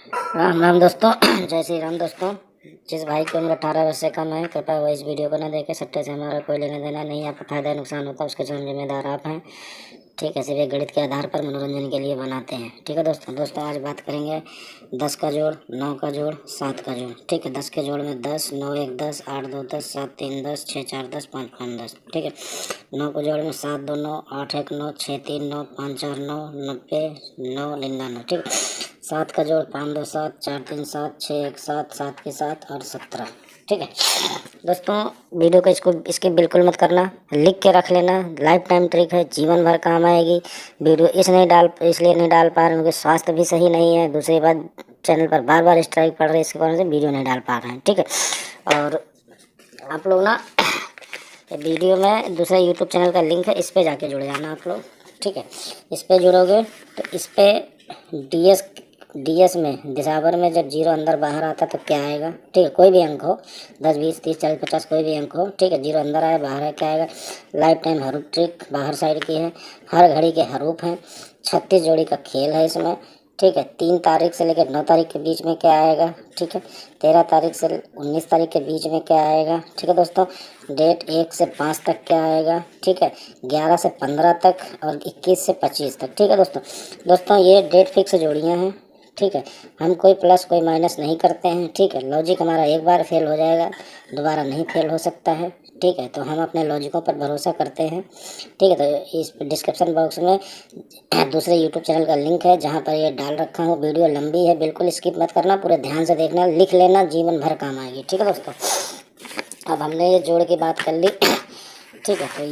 राम राम दोस्तों। जय श्री राम दोस्तों। जिस भाई की उम्र 18 वर्ष से कम है कृपया वो इस वीडियो को न देखे। सट्टे से हमारा कोई लेना देना नहीं है। आपका फायदा नुकसान होता है उसके स्वयं जिम्मेदार आप हैं। ठीक है, सिर्फ एक गणित के आधार पर मनोरंजन के लिए बनाते हैं। ठीक है दोस्तों आज बात करेंगे 10 का जोड़, 9 का जोड़, 7 का जोड़। ठीक है, 10 के जोड़ में 10, 9 1 10, 8 2 10, 7 3 10, 6 4 10, 5 5 10। ठीक है, 9 के जोड़ में 7 2 9, 8 1 9, 6 3 9, 5 4 9, 90 9 99। ठीक है, 7 का जोड़ 5 2 7, 4 3 7, 6 1 7, 7 के 7 और 17। ठीक है दोस्तों, वीडियो को इसके बिल्कुल मत करना, लिख के रख लेना। लाइफ टाइम ट्रिक है, जीवन भर काम आएगी। वीडियो इसलिए नहीं डाल पा रहे क्योंकि स्वास्थ्य भी सही नहीं है। दूसरी बात, चैनल पर बार बार स्ट्राइक पड़ रही है, इसके कारण से वीडियो नहीं डाल पा रहे हैं। ठीक है, और आप लोग ना वीडियो में दूसरा यूट्यूब चैनल का लिंक है, इस पर जाके जुड़ जाना आप लोग। ठीक है, इस पर जुड़ोगे तो इस पर डीएस में दिसावर में जब जीरो अंदर बाहर आता तो क्या आएगा। ठीक है, कोई भी अंक हो, 10 20 30 40 50 कोई भी अंक हो। ठीक है, जीरो अंदर आया बाहर है क्या आएगा। लाइफ टाइम हरूफ ट्रिक बाहर साइड की है, हर घड़ी के हरूफ हैं। 36 जोड़ी का खेल है इसमें। ठीक है, 3 तारीख से लेकर 9 तारीख के बीच में क्या आएगा। ठीक है, 13 तारीख से 19 तारीख के बीच में क्या आएगा। ठीक है दोस्तों, डेट 1 से 5 तक क्या आएगा। ठीक है, 11 से 15 तक और 21 से 25 तक। ठीक है दोस्तों ये डेट फिक्स जोड़ियाँ हैं। ठीक है, हम कोई प्लस कोई माइनस नहीं करते हैं। ठीक है, लॉजिक हमारा एक बार फेल हो जाएगा, दोबारा नहीं फेल हो सकता है। ठीक है, तो हम अपने लॉजिकों पर भरोसा करते हैं। ठीक है, तो इस डिस्क्रिप्शन बॉक्स में दूसरे यूट्यूब चैनल का लिंक है जहां पर ये डाल रखा हूँ। वीडियो लंबी है, बिल्कुल स्किप मत करना, पूरे ध्यान से देखना, लिख लेना, जीवन भर काम आएगी। ठीक है दोस्तों, अब हमने ये जोड़ की बात कर ली। ठीक है, तो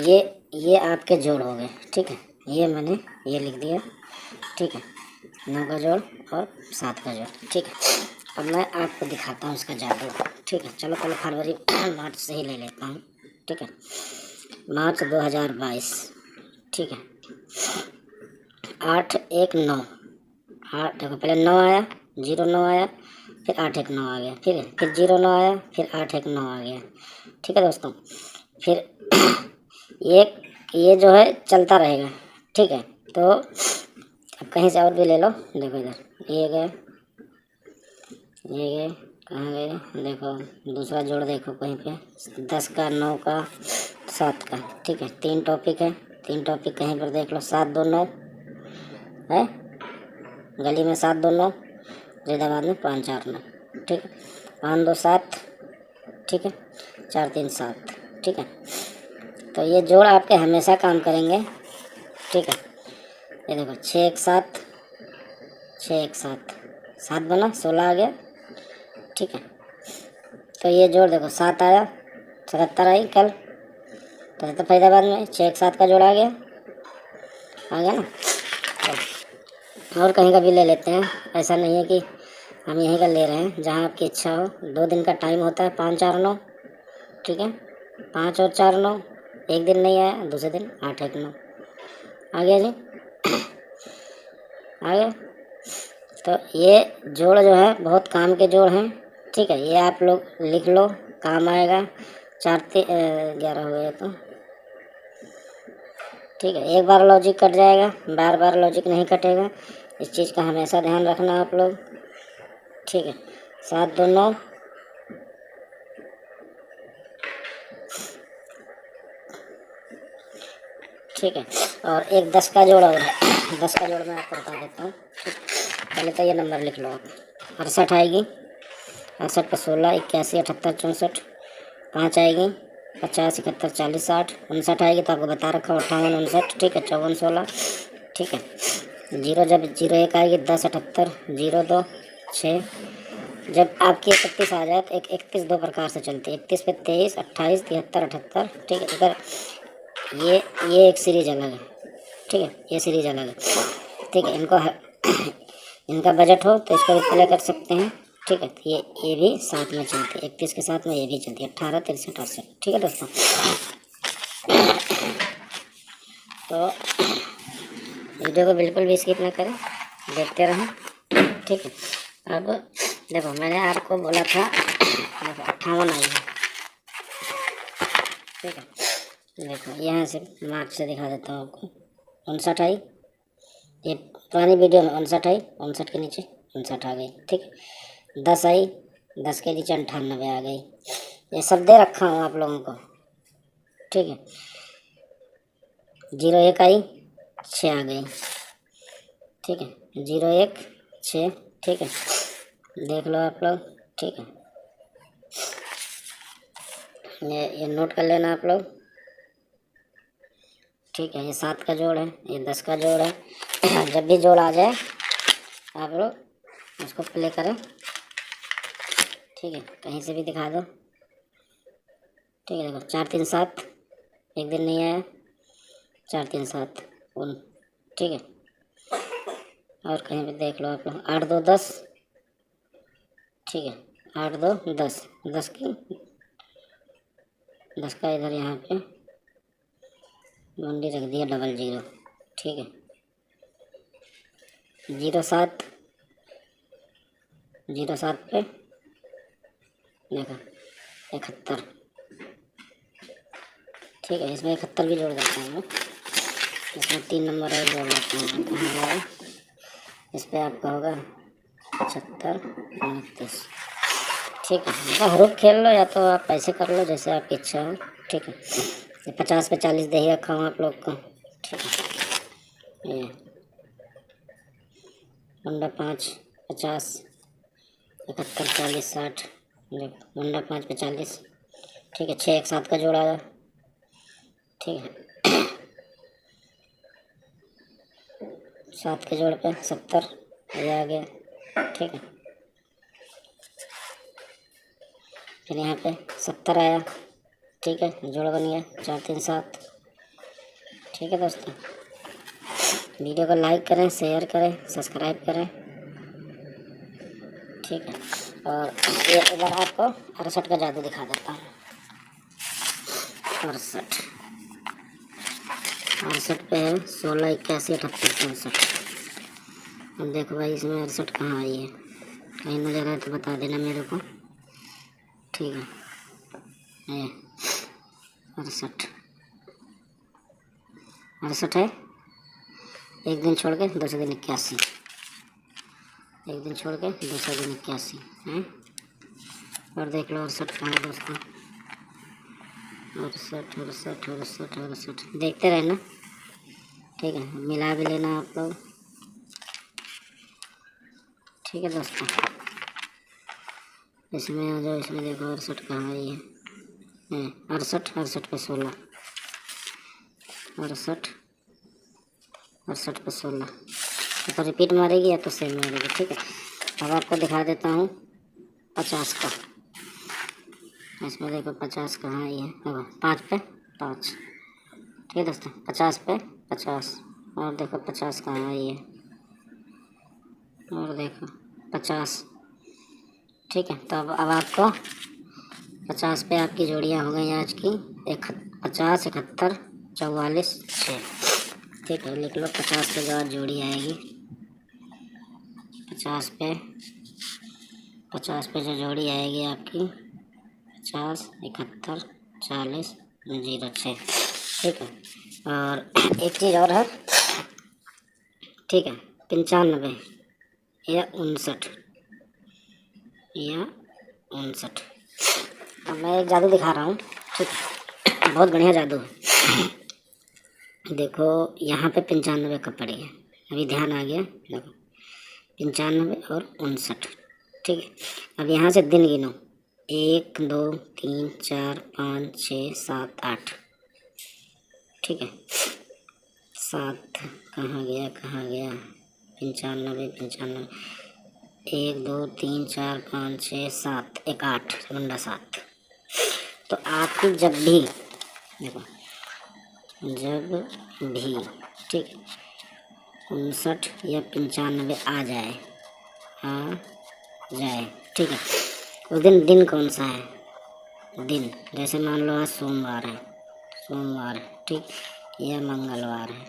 ये आपके जोड़ हो गए। ठीक है, ये मैंने ये लिख दिया। ठीक है, 9 का जोड़ और 7 का जोड़। ठीक है, अब मैं आपको दिखाता हूँ इसका जादू। ठीक है, चलो पहले फरवरी मार्च से ही ले लेता हूँ। ठीक है, मार्च 2022। ठीक है, 8 1 9, 8 देखो, पहले 9 आया, 0 9 आया, फिर 8 1 9 आ गया। ठीक है, फिर 0 9 आया, फिर 8 1 9 आ गया। ठीक है दोस्तों, फिर ये जो है चलता रहेगा। ठीक है, तो अब कहीं से और भी ले लो। देखो इधर ये गए, कहाँ गए, देखो दूसरा जोड़ देखो कहीं पे, 10 का, 9 का, 7 का। ठीक है, 3 टॉपिक है, 3 टॉपिक कहीं पर देख लो। 7 2 9 है, गली में 7 2 9, फरीदाबाद में 5 4 9। ठीक है, 5 2 7। ठीक है, 4 3 7। ठीक है, तो ये जोड़ आपके हमेशा काम करेंगे। ठीक है, ये देखो 6 1 7, 6 1 7, 7 बना 16 आ गया। ठीक है, तो ये जोड़ देखो 7 आया, 77 आई कल, 75 फरीदाबाद में 6 1 7 का जोड़ आ गया ना। तो और कहीं का भी ले लेते हैं, ऐसा नहीं है कि हम यहीं का ले रहे हैं, जहाँ आपकी इच्छा हो। 2 दिन का टाइम होता है, 5 4 9। ठीक है, 5 और 4 9, एक दिन नहीं आया, दूसरे दिन 8 1 9 आ गया जी। आ गया, तो ये जोड़ जो है बहुत काम के जोड़ हैं। ठीक है, ये आप लोग लिख लो, काम आएगा। 4 11 हो गया तो ठीक है, एक बार लॉजिक कट जाएगा, बार बार लॉजिक नहीं कटेगा। इस चीज़ का हमेशा ध्यान रखना आप लोग। ठीक है, 7 2 9, ठीक है, और एक 10 का जोड़ और है। 10 का जोड़ मैं आपको बता देता हूँ। पहले तो ये नंबर लिख लो आप, 68 आएगी, 68 पर 16 81 78 64, 5 आएगी, 50 71 40 60, 59 आएगी तो आपको बता रखा 58 59। ठीक है, 54 16। ठीक है, जीरो जब 0 1 आएगी, 10 78 0 2 6। जब आपकी 31 आ जाए तो 31 दो प्रकार से चलती है, 31 पे 23 28 73 78। ठीक है, अगर ये एक सीरीज अलग है। ठीक है, ये सीरीज अलग है। ठीक है, इनका बजट हो तो इसको भी प्ले कर सकते हैं। ठीक है, तो ये भी साथ में चलती है, 31 के साथ में ये भी चलती है, 18 63 68। ठीक है दोस्तों, तो वीडियो को बिल्कुल भी स्किप ना करें, देखते रहें। ठीक है, अब देखो मैंने आपको बोला था, देखो 58 आई है। ठीक है, देखो यहाँ से मार्च से दिखा देता हूँ आपको। 59 आई, ये पुरानी वीडियो में 59 आई, 59 के नीचे 59 आ गई। ठीक, 10 आई, 10 के नीचे 98 आ गई। ये सब दे रखा हूँ आप लोगों को। ठीक है, 01 आई, 6 आ गई। ठीक है, 01 6। ठीक है, देख लो आप लोग। ठीक है, ये नोट कर लेना आप लोग। ठीक है, ये 7 का जोड़ है, ये 10 का जोड़ है। जब भी जोड़ आ जाए आप लोग उसको प्ले करें। ठीक है, कहीं से भी दिखा दो। ठीक है, देखो 4 3 7, एक दिन नहीं आया, 4 3 7 उन। ठीक है, और कहीं भी देख लो आप लोग। 8 2 10। ठीक है, 8 2 10, 10 की 10 का इधर यहाँ पे मंडी रख दिया, 00। ठीक है, 07 07 पे देखो 71। ठीक है, इसमें 71 भी जोड़ देते हैं हम लोग। इसमें 3 नंबर और जोड़ देते हैं। कहाँ गया? इस पर आपका होगा 75 29। ठीक है, मतलब हरूफ खेल लो या तो आप पैसे कर लो, जैसे आपकी इच्छा हो। ठीक है, ये 50 पे 40 दे ही रखा हूँ आप लोग को। ठीक है, ये वंडा 5 50 71 40 60। देखो वंडा 5 पे 40। ठीक है, 6 1 7 का जोड़ आया। ठीक है, 7 के जोड़ पे 70 ये आ गया। ठीक है, फिर यहाँ पे 70 आया। ठीक है, जोड़ बन गया 4 3 7। ठीक है दोस्तों, वीडियो को लाइक करें, शेयर करें, सब्सक्राइब करें। ठीक है, और ये इधर आपको 68 का जादू दिखा देता हूँ। 68 पे है 16 81 78 64। अब देखो भाई इसमें 68 कहाँ आई है, कहीं नजर आए तो बता देना मेरे को। ठीक है, ये 68 है। एक दिन छोड़ के दूसरे दिन 81, एक दिन छोड़ के दूसरे दिन 81 है। और देख लो 68 कहाँ है दोस्तों। 68 देखते रहना। ठीक है, मिला भी लेना आप लोग। ठीक है दोस्तों, इसमें आ जाओ। इसमें देखो 68 कहाँ आई है। 68 पे 16, 68 पे 16। तो रिपीट मारेगी या तो सेम मारेगी। ठीक है, अब आपको दिखा देता हूँ 50 का। इसमें देखो 50 कहाँ आई है। देखो 5 पे 5। ठीक है दोस्तों, 50 पे 50। और देखो 50 कहाँ आई है, और देखो 50। ठीक है, तो अब आपको 50 पे आपकी जोड़ियाँ हो गई आज की। 50 71 44 6। ठीक है, लिख लो 50 पे जो आज जोड़ी आएगी। 50 पे जो जोड़ी आएगी आपकी 50 71 40 06। ठीक है, और एक चीज़ और है। ठीक है, 95 या 59 या 59। अब मैं एक जादू दिखा रहा हूँ। ठीक है, बहुत बढ़िया जादू है। देखो यहाँ पे 95 का पड़ी है, अभी ध्यान आ गया। देखो 95 और 59। ठीक है, अब यहाँ से दिन गिनो। 1 2 3 4 5 6 7 8। ठीक है, 7 कहाँ गया 95 95। 1 2 3 4 5 6 7 एक 8 वंडा 7। तो आपकी जब भी देखो, जब भी ठीक 59 या 95 आ जाए ठीक है, उस दिन कौन सा है दिन, जैसे मान लो आज सोमवार है। ठीक, या मंगलवार है।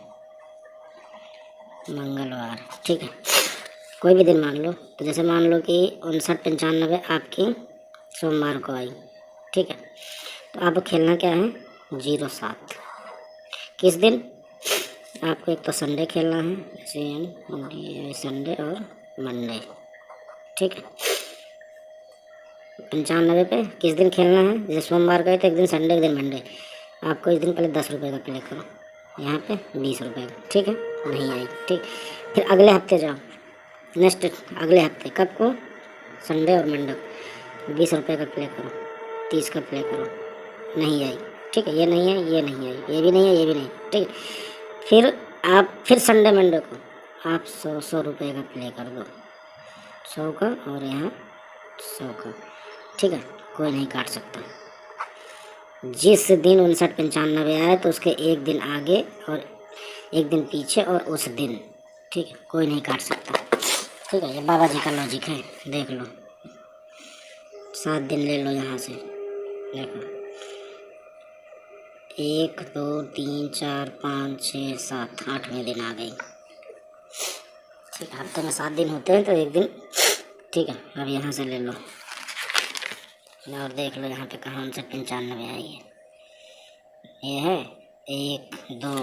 ठीक है, कोई भी दिन मान लो। तो जैसे मान लो कि 59 95 आपकी सोमवार को आई। ठीक है, तो आपको खेलना क्या है 07। किस दिन आपको, एक तो संडे खेलना है, जैसे संडे और मंडे। ठीक है। 95 पे किस दिन खेलना है, जैसे सोमवार का है तो एक दिन संडे, एक दिन मंडे। आपको इस दिन पहले 10 रुपये का प्ले करो, यहाँ पे 20 रुपये का, ठीक है, नहीं आई, ठीक। फिर अगले हफ्ते जाओ, नेक्स्ट अगले हफ्ते, कब को, संडे और मंडे, 20 रुपये का प्ले करो, 30 का प्ले करो, नहीं आई, ठीक है, ये नहीं है, ये नहीं आई, ये भी नहीं है, ये भी नहीं, ठीक है। फिर आप फिर संडे मंडे को आप 100 रुपये का प्ले कर दो, 100 का और यहाँ 100 का, ठीक है, कोई नहीं काट सकता। जिस दिन 59-95 आए तो उसके एक दिन आगे और एक दिन पीछे और उस दिन, ठीक है, कोई नहीं काट सकता, ठीक है। ये बाबा जी का लॉजिक है, देख लो, 7 दिन ले लो यहाँ से, देखो 1 2 3 4 5 6 7 8वें दिन आ गई, ठीक है। हफ्ते में 7 दिन होते हैं तो एक दिन, ठीक है। अब यहाँ से ले लो और देख लो यहाँ पे कहाँ 95 आई है, ये है 1 2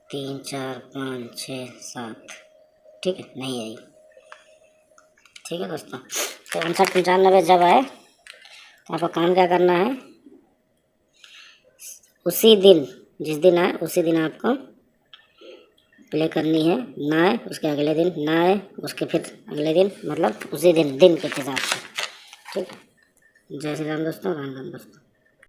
3 4 5 6 7, ठीक है, नहीं आई, ठीक है दोस्तों। तो 59-95 जब आए तो आपको काम क्या करना है, उसी दिन, जिस दिन आए उसी दिन आपको प्ले करनी है, ना आए उसके अगले दिन, ना आए उसके फिर अगले दिन, मतलब उसी दिन के हिसाब से, ठीक है। जय श्री राम दोस्तों, राम राम दोस्तों।